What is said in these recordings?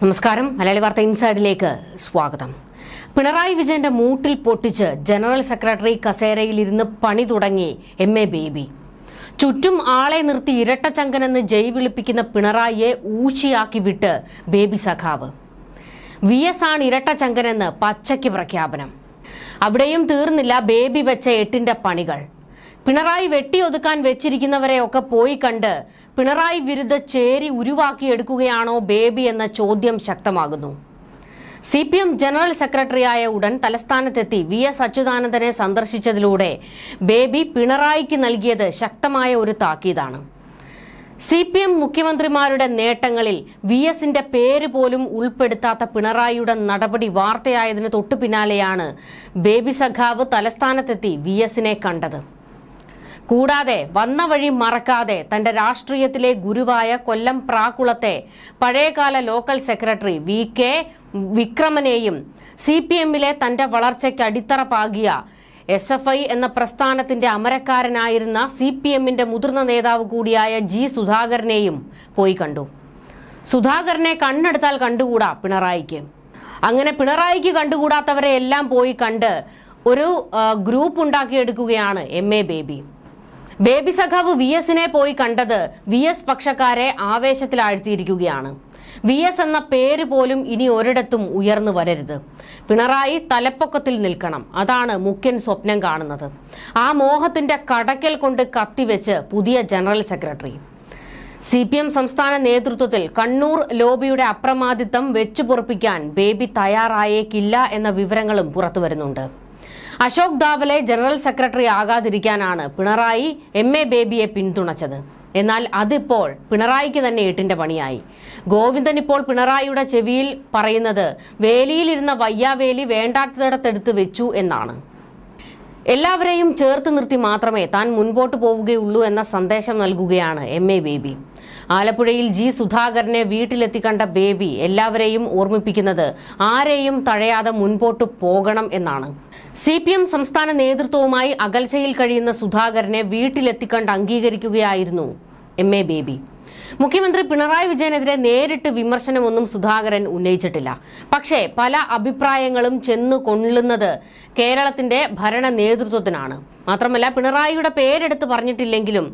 നമസ്കാരം. മലയാളി വാർത്ത ഇൻസൈഡിലേക്ക് സ്വാഗതം. പിണറായി വിജയന്റെ മൂട്ടിൽ പൊട്ടിച്ച് ജനറൽ സെക്രട്ടറി കസേരയിലിരുന്ന് പണി തുടങ്ങി എം.എ. ബേബി. ചുറ്റും ആളെ നിർത്തി ഇരട്ടച്ചങ്കനെന്ന് ജയ് വിളിപ്പിക്കുന്ന പിണറായിയെ ഊശിയാക്കി വിട്ട് ബേബി സഖാവ്. VS ആണ് ഇരട്ടച്ചങ്കനെന്ന് പച്ചയ്ക്ക് പ്രഖ്യാപനം. അവിടെയും തീർന്നില്ല ബേബി വെച്ച 8ന്റെ പണികൾ. പിണറായി വെട്ടിയൊതുക്കാൻ വെച്ചിരിക്കുന്നവരെയൊക്കെ പോയി കണ്ട് പിണറായി വിരുദ്ധ ചേരി ഉരുവാക്കിയെടുക്കുകയാണോ ബേബി എന്ന ചോദ്യം ശക്തമാകുന്നു. CPM ജനറൽ സെക്രട്ടറിയായ ഉടൻ തലസ്ഥാനത്തെത്തി VS അച്യുതാനന്ദനെ സന്ദർശിച്ചതിലൂടെ ബേബി പിണറായിക്ക് നൽകിയത് ശക്തമായ ഒരു താക്കീതാണ്. CPM മുഖ്യമന്ത്രിമാരുടെ നേട്ടങ്ങളിൽ VSന്റെ പേര് പോലും ഉൾപ്പെടുത്താത്ത പിണറായിയുടെ നടപടി വാർത്തയായതിനു തൊട്ടു പിന്നാലെയാണ് ബേബി സഖാവ് തലസ്ഥാനത്തെത്തി VSനെ കണ്ടത്. കൂടാതെ വന്ന വഴി മറക്കാതെ തന്റെ രാഷ്ട്രീയത്തിലെ ഗുരുവായ കൊല്ലം പ്രാക്കുളത്തെ പഴയകാല ലോക്കൽ സെക്രട്ടറി VK വിക്രമനെയും CPMലെ തന്റെ വളർച്ചയ്ക്ക് അടിത്തറ പാകിയ SFI എന്ന പ്രസ്ഥാനത്തിന്റെ അമരക്കാരനായിരുന്ന CPMന്റെ മുതിർന്ന നേതാവ് കൂടിയായ G സുധാകരനെയും പോയി കണ്ടു. സുധാകരനെ കണ്ണെടുത്താൽ കണ്ടുകൂടാ പിണറായിക്ക്. അങ്ങനെ പിണറായിക്ക് കണ്ടുകൂടാത്തവരെ എല്ലാം പോയി കണ്ട് ഒരു ഗ്രൂപ്പ് ഉണ്ടാക്കിയെടുക്കുകയാണ് എം.എ. ബേബി. ബേബി സഖാവ് VSനെ പോയി കണ്ടത് VS പക്ഷക്കാരെ ആവേശത്തിലാഴ്ത്തിയിരിക്കുകയാണ്. VS എന്ന പേര് പോലും ഇനി ഒരിടത്തും ഉയർന്നു വരരുത്. പിണറായി തലപ്പൊക്കത്തിൽ നിൽക്കണം. അതാണ് മുഖ്യൻ സ്വപ്നം കാണുന്നത്. ആ മോഹത്തിന്റെ കടക്കൽ കൊണ്ട് കത്തിവെച്ച് പുതിയ ജനറൽ സെക്രട്ടറി. CPM സംസ്ഥാന നേതൃത്വത്തിൽ കണ്ണൂർ ലോബിയുടെ അപ്രമാദിത്വം വെച്ചുപൊറുപ്പിക്കാൻ ബേബി തയ്യാറായേക്കില്ല എന്ന വിവരങ്ങളും പുറത്തുവരുന്നുണ്ട്. അശോക് ദാവലെ ജനറൽ സെക്രട്ടറി ആകാതിരിക്കാനാണ് പിണറായി എം.എ. ബേബിയെ പിന്തുണച്ചത്. എന്നാൽ അതിപ്പോൾ പിണറായിക്ക് തന്നെ 8ന്റെ പണിയായി. ഗോവിന്ദൻ ഇപ്പോൾ പിണറായിയുടെ ചെവിയിൽ പറയുന്നത് വേലിയിലിരുന്ന വയ്യാവേലി വേണ്ടാത്തിടത്തെടുത്ത് വെച്ചു എന്നാണ്. എല്ലാവരെയും ചേർത്ത് നിർത്തി മാത്രമേ താൻ മുൻപോട്ട് പോവുകയുള്ളൂ എന്ന സന്ദേശം നൽകുകയാണ് എം.എ. ബേബി. ആലപ്പുഴയിൽ G സുധാകരനെ വീട്ടിലെത്തി കണ്ട ബേബി എല്ലാവരെയും ഓർമ്മിപ്പിക്കുന്നത് ആരെയും തഴയാതെ മുൻപോട്ട് പോകണം എന്നാണ്. CPM സംസ്ഥാന നേതൃത്വവുമായി അകൽച്ചയിൽ കഴിയുന്ന സുധാകരനെ വീട്ടിലെത്തിക്കണ്ട് അംഗീകരിക്കുകയായിരുന്നു എം.എ. ബേബി. മുഖ്യമന്ത്രി പിണറായി വിജയനെതിരെ നേരിട്ട് വിമർശനമൊന്നും സുധാകരൻ ഉന്നയിച്ചിട്ടില്ല. പക്ഷേ പല അഭിപ്രായങ്ങളും ചെന്നു കൊള്ളുന്നത് കേരളത്തിന്റെ ഭരണ നേതൃത്വത്തിനാണ്. മാത്രമല്ല പിണറായിയുടെ പേരെടുത്ത് പറഞ്ഞിട്ടില്ലെങ്കിലും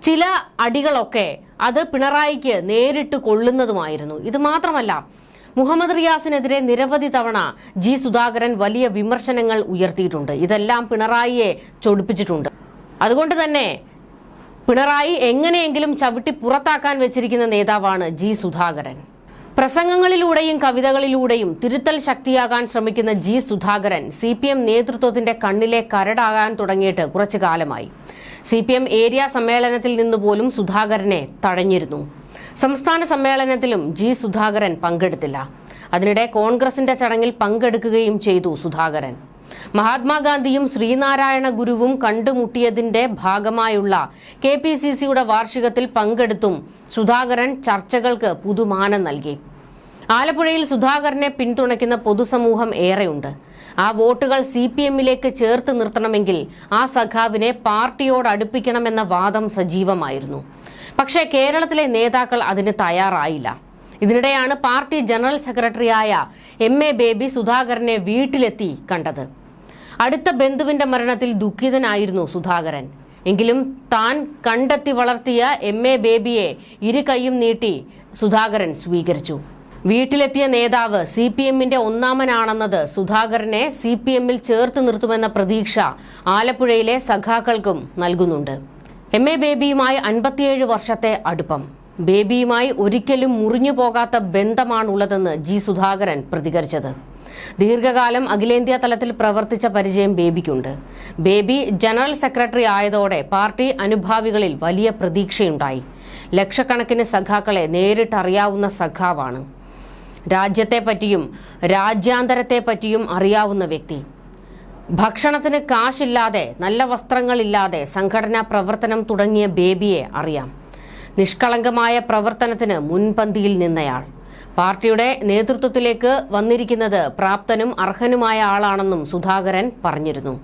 ചില അടികളൊക്കെ അത് പിണറായിക്ക് നേരിട്ട് കൊള്ളുന്നതുമായിരുന്നു. ഇത് മാത്രമല്ല മുഹമ്മദ് റിയാസിനെതിരെ നിരവധി തവണ G സുധാകരൻ വലിയ വിമർശനങ്ങൾ ഉയർത്തിയിട്ടുണ്ട്. ഇതെല്ലാം പിണറായിയെ ചൊടിപ്പിച്ചിട്ടുണ്ട്. അതുകൊണ്ട് തന്നെ പിണറായി എങ്ങനെയെങ്കിലും ചവിട്ടി പുറത്താക്കാൻ വെച്ചിരിക്കുന്ന നേതാവാണ് G സുധാകരൻ. പ്രസംഗങ്ങളിലൂടെയും കവിതകളിലൂടെയും തിരുത്തൽ ശക്തിയാകാൻ ശ്രമിക്കുന്ന G സുധാകരൻ CPM നേതൃത്വത്തിന്റെ കണ്ണിലെ കരടാകാൻ തുടങ്ങിയിട്ട് കുറച്ചു കാലമായി. CPM ഏരിയ സമ്മേളനത്തിൽ നിന്നുപോലും സുധാകരനെ തടഞ്ഞിരുന്നു. സംസ്ഥാന സമ്മേളനത്തിലും G സുധാകരൻ പങ്കെടുത്തില്ല. അതിനിടെ കോൺഗ്രസിന്റെ ചടങ്ങിൽ പങ്കെടുക്കുകയും ചെയ്തു സുധാകരൻ. മഹാത്മാഗാന്ധിയും ശ്രീനാരായണ ഗുരുവും കണ്ടുമുട്ടിയതിന്റെ ഭാഗമായുള്ള KPCCയുടെ വാർഷികത്തിൽ പങ്കെടുത്തും സുധാകരൻ ചർച്ചകൾക്ക് പുതുമാനം നൽകി. ആലപ്പുഴയിൽ സുധാകരനെ പിന്തുണയ്ക്കുന്ന പൊതുസമൂഹം ഏറെയുണ്ട്. ആ വോട്ടുകൾ CPMലേക്ക് ചേർത്ത് നിർത്തണമെങ്കിൽ ആ സഖാവിനെ പാർട്ടിയോട് അടുപ്പിക്കണമെന്ന വാദം സജീവമായിരുന്നു. പക്ഷേ കേരളത്തിലെ നേതാക്കൾ അതിന് തയ്യാറായില്ല. ഇതിനിടെയാണ് പാർട്ടി ജനറൽ സെക്രട്ടറിയായ എം.എ. ബേബി സുധാകരനെ വീട്ടിലെത്തി കണ്ടത്. അടുത്ത ബന്ധുവിന്റെ മരണത്തിൽ ദുഃഖിതനായിരുന്നു സുധാകരൻ. എങ്കിലും താൻ കണ്ടെത്തി വളർത്തിയ എം.എ. ബേബിയെ ഇരു കൈയും നീട്ടി സുധാകരൻ സ്വീകരിച്ചു. വീട്ടിലെത്തിയ നേതാവ് CPMന്റെ ഒന്നാമനാണെന്നത് സുധാകരനെ CPMൽ ചേർത്ത് നിർത്തുമെന്ന പ്രതീക്ഷ ആലപ്പുഴയിലെ സഖാക്കൾക്കും നൽകുന്നുണ്ട്. എം.എ. ബേബിയുമായി 57 വർഷത്തെ അടുപ്പം. ബേബിയുമായി ഒരിക്കലും മുറിഞ്ഞു പോകാത്ത ബന്ധമാണുള്ളതെന്ന് G സുധാകരൻ പ്രതികരിച്ചത്. ദീർഘകാലം അഖിലേന്ത്യാ തലത്തിൽ പ്രവർത്തിച്ച പരിചയം ബേബിക്കുണ്ട്. ബേബി ജനറൽ സെക്രട്ടറി ആയതോടെ പാർട്ടി അനുഭാവികളിൽ വലിയ പ്രതീക്ഷയുണ്ടായി. ലക്ഷക്കണക്കിന് സഖാക്കളെ നേരിട്ടറിയാവുന്ന സഖാവാണ്. രാജ്യത്തെപ്പറ്റിയും രാജ്യാന്തരത്തെപ്പറ്റിയും അറിയാവുന്ന വ്യക്തി. ഭക്ഷണത്തിന് കാശില്ലാതെ നല്ല വസ്ത്രങ്ങളില്ലാതെ സംഘടനാ പ്രവർത്തനം തുടങ്ങിയ ബേബിയെ അറിയാം. നിഷ്കളങ്കമായ പ്രവർത്തനത്തിന് മുൻപന്തിയിൽ നിന്നയാൾ. പാർട്ടിയുടെ നേതൃത്വത്തിലേക്ക് വന്നിരിക്കുന്നത് പ്രാപ്തനും അർഹനുമായ ആളാണെന്നും സുധാകരൻ പറഞ്ഞിരുന്നു.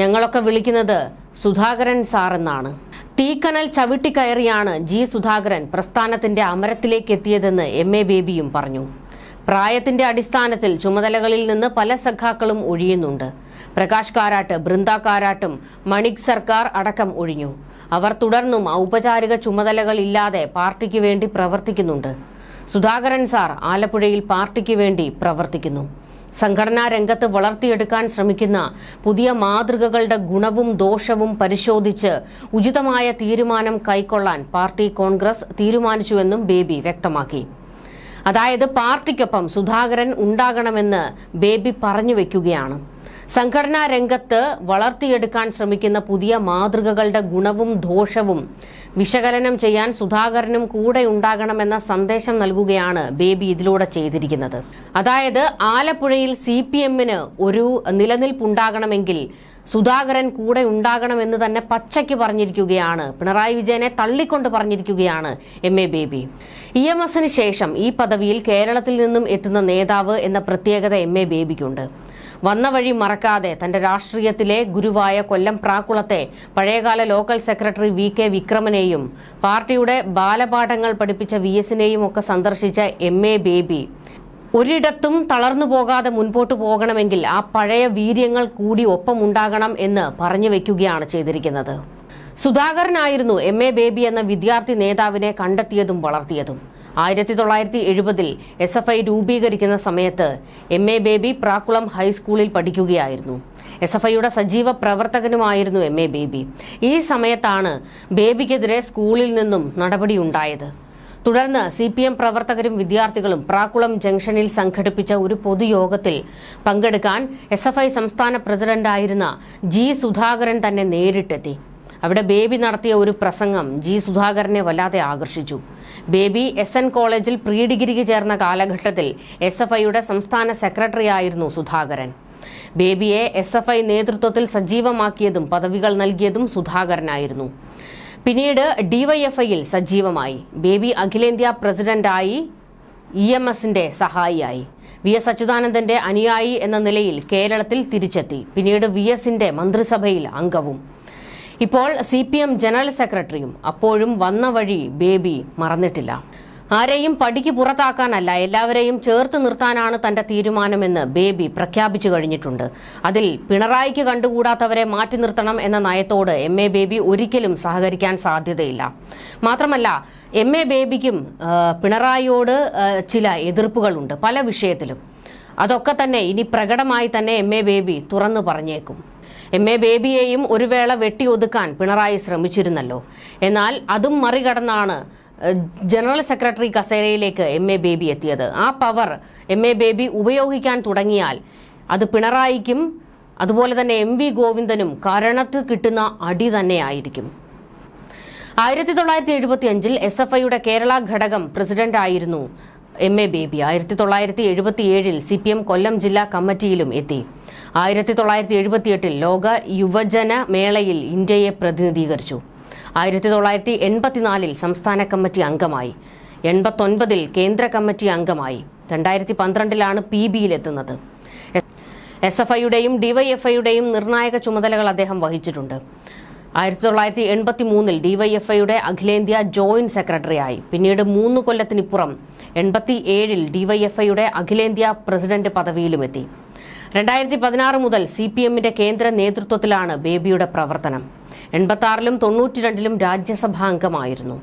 ഞങ്ങളൊക്കെ വിളിക്കുന്നത് സുധാകരൻ സാർ എന്നാണ്. തീക്കനൽ ചവിട്ടിക്കയറിയാണ് G സുധാകരൻ പ്രസ്ഥാനത്തിന്റെ അമരത്തിലേക്ക് എത്തിയതെന്ന് എം.എ. ബേബിയും പറഞ്ഞു. പ്രായത്തിന്റെ അടിസ്ഥാനത്തിൽ ചുമതലകളിൽ നിന്ന് പല സഖാക്കളും ഒഴിയുന്നുണ്ട്. പ്രകാശ് കാരാട്ട്, ബൃന്ദ കാരാട്ടും മണിക് സർക്കാർ അടക്കം ഒഴിഞ്ഞു. അവർ തുടർന്നും ഔപചാരിക ചുമതലകൾ ഇല്ലാതെ പാർട്ടിക്ക് വേണ്ടി പ്രവർത്തിക്കുന്നുണ്ട്. സുധാകരൻ സാർ ആലപ്പുഴയിൽ പാർട്ടിക്ക് വേണ്ടി പ്രവർത്തിക്കുന്നു. സംഘടനാ രംഗത്ത് വളർത്തിയെടുക്കാൻ ശ്രമിക്കുന്ന പുതിയ മാതൃകകളുടെ ഗുണവും ദോഷവും പരിശോധിച്ച് ഉചിതമായ തീരുമാനം കൈക്കൊള്ളാൻ പാർട്ടി കോൺഗ്രസ് തീരുമാനിച്ചുവെന്നും ബേബി വ്യക്തമാക്കി. അതായത് പാർട്ടിക്കൊപ്പം സുധാകരൻ ഉണ്ടാകണമെന്ന് ബേബി പറഞ്ഞു വെക്കുകയാണ്. സംഘടനാ രംഗത്ത് വളർത്തിയെടുക്കാൻ ശ്രമിക്കുന്ന പുതിയ മാതൃകകളുടെ ഗുണവും ദോഷവും വിശകലനം ചെയ്യാൻ സുധാകരനും കൂടെ ഉണ്ടാകണമെന്ന സന്ദേശം നൽകുകയാണ് ബേബി ഇതിലൂടെ ചെയ്തിരിക്കുന്നത്. അതായത് ആലപ്പുഴയിൽ CPM-ന് ഒരു നിലനിൽപ്പുണ്ടാകണമെങ്കിൽ സുധാകരൻ കൂടെ ഉണ്ടാകണമെന്ന് തന്നെ പച്ചയ്ക്ക് പറഞ്ഞിരിക്കുകയാണ്. പിണറായി വിജയനെ തള്ളിക്കൊണ്ട് പറഞ്ഞിരിക്കുകയാണ് MA ബേബി. EMS-ന് ശേഷം ഈ പദവിയിൽ കേരളത്തിൽ നിന്നും എത്തുന്ന നേതാവ് എന്ന പ്രത്യേകത MA ബേബിക്കുണ്ട്. വന്ന വഴി മറക്കാതെ തന്റെ രാഷ്ട്രീയത്തിലെ ഗുരുവായ കൊല്ലം പ്രാക്കുളത്തെ പഴയകാല ലോക്കൽ സെക്രട്ടറി VK വിക്രമനെയും പാർട്ടിയുടെ ബാലപാഠങ്ങൾ പഠിപ്പിച്ച VS-നെയും ഒക്കെ സന്ദർശിച്ച MA ബേബി ഒരിടത്തും തളർന്നു പോകാതെ മുൻപോട്ട് പോകണമെങ്കിൽ ആ പഴയ വീര്യങ്ങൾ കൂടി ഒപ്പമുണ്ടാകണം എന്ന് പറഞ്ഞു വെക്കുകയാണ് ചെയ്തിരിക്കുന്നത്. സുധാകരനായിരുന്നു MA ബേബി എന്ന വിദ്യാർത്ഥി നേതാവിനെ കണ്ടെത്തിയതും വളർത്തിയതും. 1970-ൽ SFI രൂപീകരിക്കുന്ന സമയത്ത് MA ബേബി പ്രാക്കുളം ഹൈസ്കൂളിൽ പഠിക്കുകയായിരുന്നു. SFIയുടെ സജീവ പ്രവർത്തകനുമായിരുന്നു MA ബേബി. ഈ സമയത്താണ് ബേബിക്കെതിരെ സ്കൂളിൽ നിന്നും നടപടിയുണ്ടായത്. തുടർന്ന് CPM പ്രവർത്തകരും വിദ്യാർത്ഥികളും പ്രാക്കുളം ജംഗ്ഷനിൽ സംഘടിപ്പിച്ച ഒരു പൊതുയോഗത്തിൽ പങ്കെടുക്കാൻ SFI സംസ്ഥാന പ്രസിഡന്റായിരുന്ന G സുധാകരൻ തന്നെ നേരിട്ടെത്തി. അവിടെ ബേബി നടത്തിയ ഒരു പ്രസംഗം G സുധാകരനെ വല്ലാതെ ആകർഷിച്ചു. ബേബി SN കോളേജിൽ പ്രീ ഡിഗ്രിക്ക് ചേർന്ന കാലഘട്ടത്തിൽ SFIയുടെ സംസ്ഥാന സെക്രട്ടറി ആയിരുന്നു സുധാകരൻ. ബേബിയെ SFI നേതൃത്വത്തിൽ സജീവമാക്കിയതും പദവികൾ നൽകിയതും സുധാകരനായിരുന്നു. പിന്നീട് DYFIയിൽ സജീവമായി. ബേബി അഖിലേന്ത്യാ പ്രസിഡന്റായി, EMS-ന്റെ സഹായിയായി. VS അച്യുതാനന്ദന്റെ അനുയായി എന്ന നിലയിൽ കേരളത്തിൽ തിരിച്ചെത്തി. പിന്നീട് VS-ന്റെ മന്ത്രിസഭയിൽ അംഗവും. ഇപ്പോൾ CPM ജനറൽ സെക്രട്ടറിയും. അപ്പോഴും വന്ന വഴി ബേബി മറന്നിട്ടില്ല. ആരെയും പടിക്ക് പുറത്താക്കാനല്ല, എല്ലാവരെയും ചേർത്ത് നിർത്താനാണ് തന്റെ തീരുമാനമെന്ന് ബേബി പ്രഖ്യാപിച്ചു കഴിഞ്ഞിട്ടുണ്ട്. അതിൽ പിണറായിക്ക് കണ്ടുകൂടാത്തവരെ മാറ്റി നിർത്തണം എന്ന നയത്തോട് MA ബേബി ഒരിക്കലും സഹകരിക്കാൻ സാധ്യതയില്ല. മാത്രമല്ല MA ബേബിക്കും പിണറായിയോട് ചില എതിർപ്പുകളുണ്ട് പല വിഷയത്തിലും. അതൊക്കെ തന്നെ ഇനി പ്രകടമായി തന്നെ MA ബേബി തുറന്നു പറഞ്ഞേക്കും. MA ബേബിയെയും ഒരു വേള വെട്ടിയൊതുക്കാൻ പിണറായി ശ്രമിച്ചിരുന്നല്ലോ. എന്നാൽ അതും മറികടന്നാണ് ജനറൽ സെക്രട്ടറി കസേരയിലേക്ക് MA ബേബി എത്തിയത്. ആ പവർ MA ബേബി ഉപയോഗിക്കാൻ തുടങ്ങിയാൽ അത് പിണറായിക്കും അതുപോലെ തന്നെ MV ഗോവിന്ദനും കരണത്ത് കിട്ടുന്ന അടി തന്നെയായിരിക്കും. 1975-ൽ SFIയുടെ കേരള ഘടകം പ്രസിഡന്റായിരുന്നു MA ബേബി. 1977-ൽ CPM കൊല്ലം ജില്ലാ കമ്മിറ്റിയിലും എത്തി. 1978-ൽ ലോക യുവജന മേളയിൽ ഇന്ത്യയെ പ്രതിനിധീകരിച്ചു. 1984-ൽ സംസ്ഥാന കമ്മിറ്റി അംഗമായി. 89-ൽ കേന്ദ്ര കമ്മിറ്റി അംഗമായി. 2012-ലാണ് PBയിലെത്തുന്നത്. SFIയുടെയും DYFIയുടെയും നിർണായക ചുമതലകൾ അദ്ദേഹം വഹിച്ചിട്ടുണ്ട്. 1983-ൽ DYFIയുടെ അഖിലേന്ത്യാ ജോയിന്റ് സെക്രട്ടറിയായി. പിന്നീട് 3 കൊല്ലത്തിനിപ്പുറം 87-ൽ DYFIയുടെ അഖിലേന്ത്യാ പ്രസിഡന്റ് പദവിയിലുമെത്തി. 2016 മുതൽ CPM-ന്റെ കേന്ദ്ര നേതൃത്വത്തിലാണ് ബേബിയുടെ പ്രവർത്തനം. 86-ലും 92-ലും രാജ്യസഭാ അംഗമായിരുന്നു.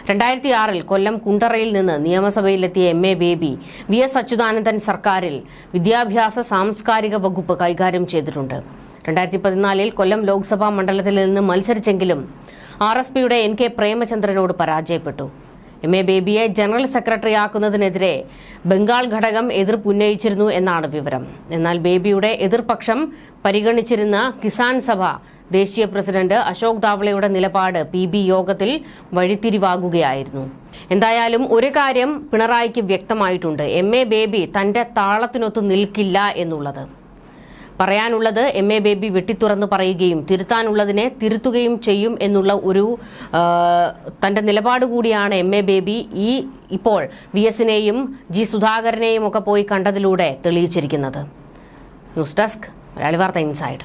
2006-ൽ കൊല്ലം കുണ്ടറയിൽ നിന്ന് നിയമസഭയിലെത്തിയ MA ബേബി VS അച്യുതാനന്ദൻ സർക്കാരിൽ വിദ്യാഭ്യാസ സാംസ്കാരിക വകുപ്പ് കൈകാര്യം ചെയ്തിട്ടുണ്ട്. 2014-ൽ കൊല്ലം ലോക്സഭാ മണ്ഡലത്തിൽ നിന്ന് മത്സരിച്ചെങ്കിലും RSPയുടെ NK പ്രേമചന്ദ്രനോട് പരാജയപ്പെട്ടു. MA ബേബിയെ ജനറൽ സെക്രട്ടറി ആക്കുന്നതിനെതിരെ ബംഗാൾ ഘടകം എതിർപ്പുന്നയിച്ചിരുന്നു എന്നാണ് വിവരം. എന്നാൽ ബേബിയുടെ എതിർപക്ഷം പരിഗണിച്ചിരുന്ന കിസാൻ സഭ ദേശീയ പ്രസിഡന്റ് അശോക് ദാവ്ളെയുടെ നിലപാട് PB യോഗത്തിൽ വഴിത്തിരിവാകുകയായിരുന്നു. എന്തായാലും ഒരു കാര്യം പിണറായിക്ക് വ്യക്തമായിട്ടുണ്ട്. MA ബേബി തന്റെ താളത്തിനൊത്ത് നിൽക്കില്ല എന്നുള്ളത്. പറയാനുള്ളത് MA ബേബി വെട്ടിത്തുറന്ന് പറയുകയും തിരുത്താനുള്ളതിനെ തിരുത്തുകയും ചെയ്യും എന്നുള്ള ഒരു തന്റെ നിലപാട് കൂടിയാണ് MA ബേബി ഇപ്പോൾ VS-നെയും G സുധാകരനെയും ഒക്കെ പോയി കണ്ടതിലൂടെ തെളിയിച്ചിരിക്കുന്നത്. ന്യൂസ് ഡെസ്ക് മലയാളി വാർത്ത ഇൻസൈഡ്.